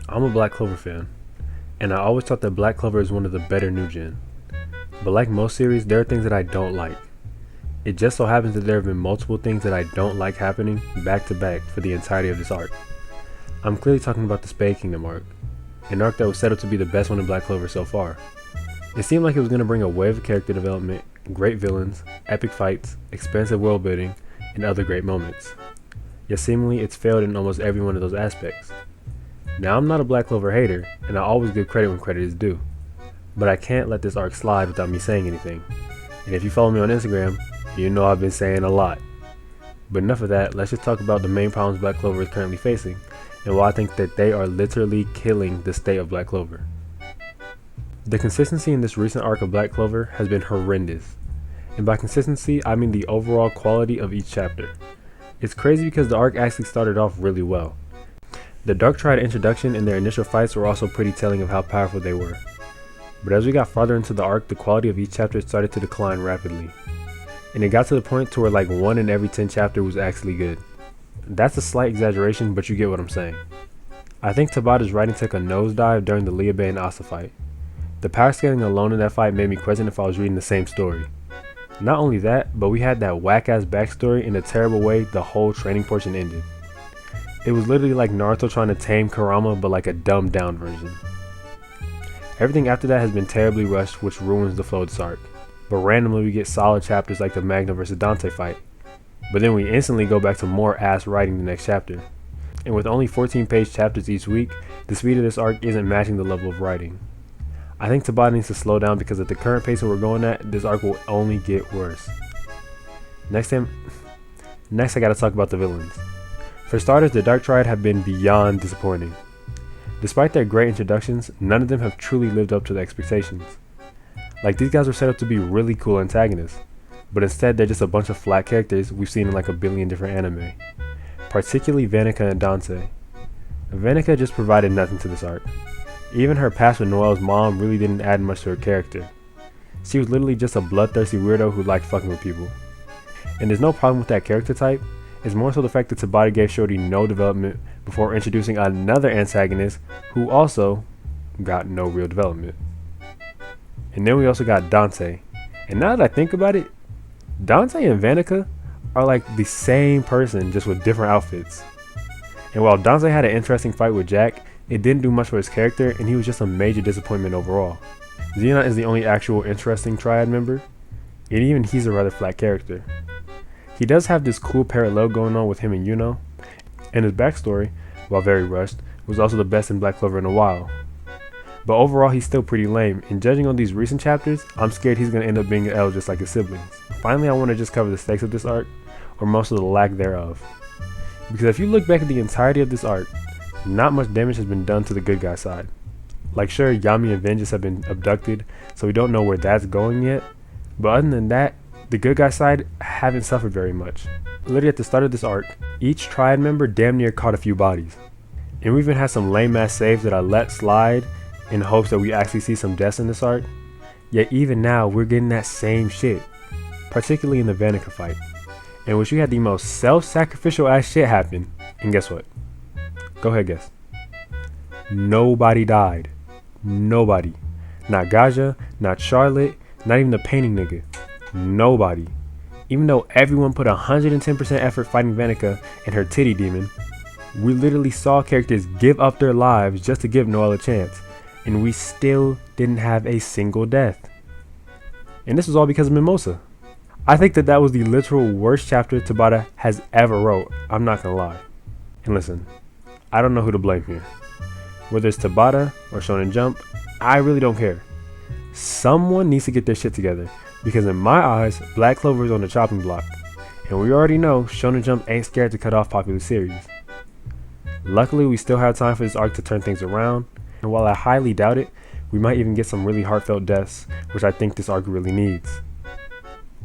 I'm a Black Clover fan, and I always thought that Black Clover is one of the better new gen. But like most series, there are things that I don't like. It just so happens that there have been multiple things that I don't like happening back to back for the entirety of this arc. I'm clearly talking about the Spade Kingdom arc, an arc that was set up to be the best one in Black Clover so far. It seemed like it was going to bring a wave of character development, great villains, epic fights, expansive world building, and other great moments. Yet seemingly it's failed in almost every one of those aspects. Now I'm not a Black Clover hater, and I always give credit when credit is due, but I can't let this arc slide without me saying anything. And if you follow me on Instagram, you know I've been saying a lot. But enough of that, let's just talk about the main problems Black Clover is currently facing, and why I think that they are literally killing the state of Black Clover. The consistency in this recent arc of Black Clover has been horrendous. And by consistency, I mean the overall quality of each chapter. It's crazy because the arc actually started off really well. The Dark Triad introduction and their initial fights were also pretty telling of how powerful they were. But as we got farther into the arc, the quality of each chapter started to decline rapidly. And it got to the point to where like 1 in every 10 chapter was actually good. That's a slight exaggeration, but you get what I'm saying. I think Tabata's writing took a nosedive during the Liabe and Asa fight. The power scaling alone in that fight made me question if I was reading the same story. Not only that, but we had that whack-ass backstory in a terrible way the whole training portion ended. It was literally like Naruto trying to tame Kurama, but like a dumbed down version. Everything after that has been terribly rushed, which ruins the flow of this arc. But randomly we get solid chapters like the Magna vs Dante fight. But then we instantly go back to more ass writing the next chapter. And with only 14-page chapters each week, the speed of this arc isn't matching the level of writing. I think Tabata needs to slow down because at the current pace that we're going at, this arc will only get worse. Next I gotta talk about the villains. For starters, the Dark Triad have been beyond disappointing. Despite their great introductions, none of them have truly lived up to the expectations. Like, these guys were set up to be really cool antagonists, but instead they're just a bunch of flat characters we've seen in like a billion different anime. Particularly Vanica and Dante. Vanica just provided nothing to this arc. Even her past with Noelle's mom really didn't add much to her character. She was literally just a bloodthirsty weirdo who liked fucking with people. And there's no problem with that character type, it's more so the fact that Tabata gave Shorty no development before introducing another antagonist who also got no real development. And then we also got Dante. And now that I think about it, Dante and Vanica are like the same person, just with different outfits. And while Dante had an interesting fight with Jack, it didn't do much for his character, and he was just a major disappointment overall. Xenon is the only actual interesting Triad member, and even he's a rather flat character. He does have this cool parallel going on with him and Yuno, and his backstory, while very rushed, was also the best in Black Clover in a while. But overall, he's still pretty lame, and judging on these recent chapters, I'm scared he's going to end up being an L just like his siblings. Finally, I want to just cover the stakes of this arc, or most of the lack thereof. Because if you look back at the entirety of this arc, not much damage has been done to the good guy side. Like, sure, Yami and Vengeance have been abducted, so we don't know where that's going yet, but other than that, the good guy side haven't suffered very much. Literally at the start of this arc, each Triad member damn near caught a few bodies. And we even had some lame ass saves that I let slide in hopes that we actually see some deaths in this arc. Yet even now, we're getting that same shit, particularly in the Vanica fight, in which we had the most self-sacrificial ass shit happen, and guess what? Go ahead, guess. Nobody died. Nobody. Not Gaja, not Charlotte, not even the painting nigga. Nobody. Even though everyone put 110% effort fighting Vanica and her titty demon, we literally saw characters give up their lives just to give Noelle a chance, and we still didn't have a single death. And this was all because of Mimosa. I think that was the literal worst chapter Tabata has ever wrote, I'm not gonna lie. And listen, I don't know who to blame here. Whether it's Tabata or Shonen Jump, I really don't care. Someone needs to get their shit together, because in my eyes, Black Clover is on the chopping block, and we already know Shonen Jump ain't scared to cut off popular series. Luckily, we still have time for this arc to turn things around, and while I highly doubt it, we might even get some really heartfelt deaths, which I think this arc really needs.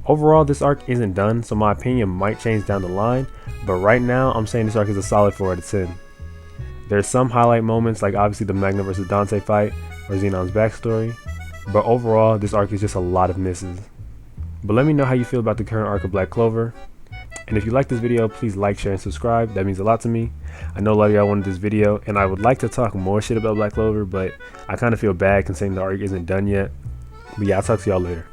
Overall, this arc isn't done, so my opinion might change down the line, but right now, I'm saying this arc is a solid 4 out of 10. There's some highlight moments, like obviously the Magna vs Dante fight, or Xenon's backstory, but overall, this arc is just a lot of misses. But let me know how you feel about the current arc of Black Clover, And if you like this video, please like, share, and subscribe. That means a lot to me. I know a lot of y'all wanted this video, and I would like to talk more shit about Black Clover, but I kind of feel bad considering the arc isn't done yet. But yeah, I'll talk to y'all later.